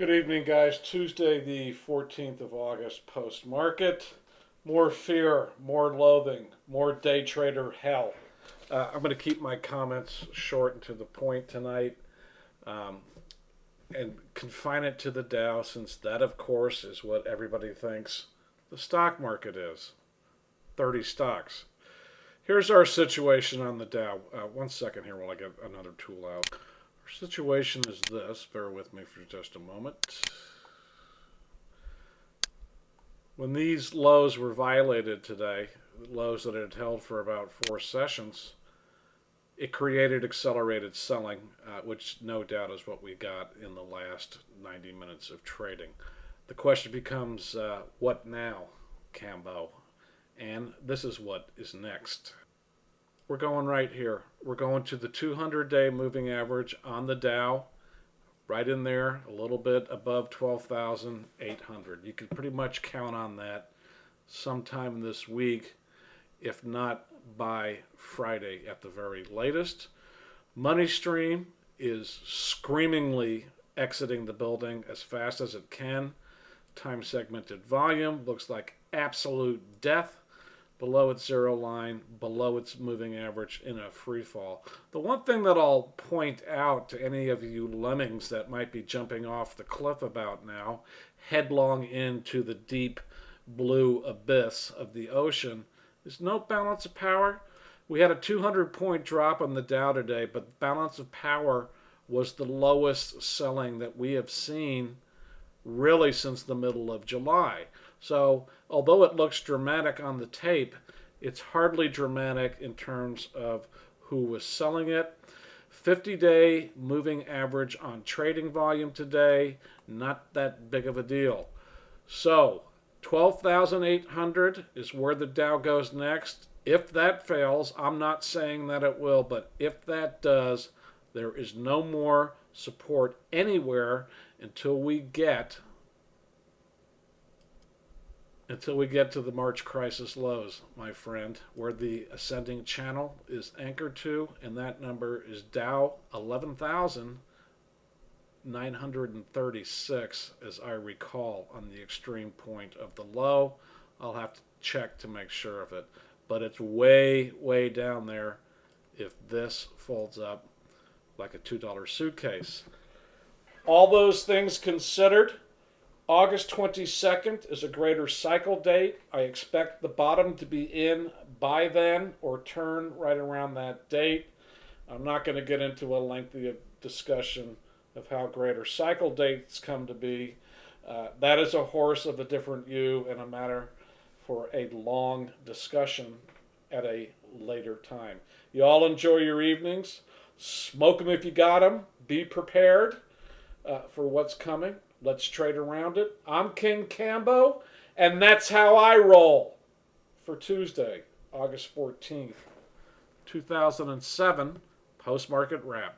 Good evening, guys. Tuesday, the 14th of August, post market. More fear, more loathing, more day trader hell. I'm going to keep my comments short and to the point tonight um, and confine it to the Dow, since that, of course, is what everybody thinks the stock market is 30 stocks. Here's our situation on the Dow. One second here while I get another tool out. Our situation is this. Bear with me for just a moment. When these lows were violated today, lows that had held for about 4 sessions, it created accelerated selling, which no doubt is what we got in the last 90 minutes of trading. The question becomes, what now, Cambo? And this is what is next. We're going right here. We're going to the 200-day moving average on the Dow, right in there, a little bit above 12,800. You can pretty much count on that sometime this week, if not by Friday at the very latest. Money stream is screamingly exiting the building as fast as it can. Time segmented volume looks like absolute death below its zero line, below its moving average in a free fall. The one thing that I'll point out to any of you lemmings that might be jumping off the cliff about now, headlong into the deep blue abyss of the ocean, is no balance of power. We had a 200-point drop on the Dow today, but balance of power was the lowest selling that we have seen really since the middle of July. So although it looks dramatic on the tape, it's hardly dramatic in terms of who was selling it. 50-day moving average on trading volume today, not that big of a deal. So 12,800 is where the Dow goes next. If that fails, I'm not saying that it will, but if that does, there is no more support anywhere until we get to the March crisis lows, my friend, where the ascending channel is anchored to, and that number is Dow 11,936, as I recall, on the extreme point of the low. I'll have to check to make sure of it, but it's way, way down there if this folds up like a $2 suitcase. All those things considered, August 22nd is a greater cycle date. I expect the bottom to be in by then or turn right around that date. I'm not going to get into a lengthy discussion of how greater cycle dates come to be. That is a horse of a different hue and a matter for a long discussion at a later time. You all enjoy your evenings. Smoke them if you got them. Be prepared for what's coming. Let's trade around it. I'm KingCAMBO, and that's how I roll for Tuesday, August 14th, 2007, post-market wrap.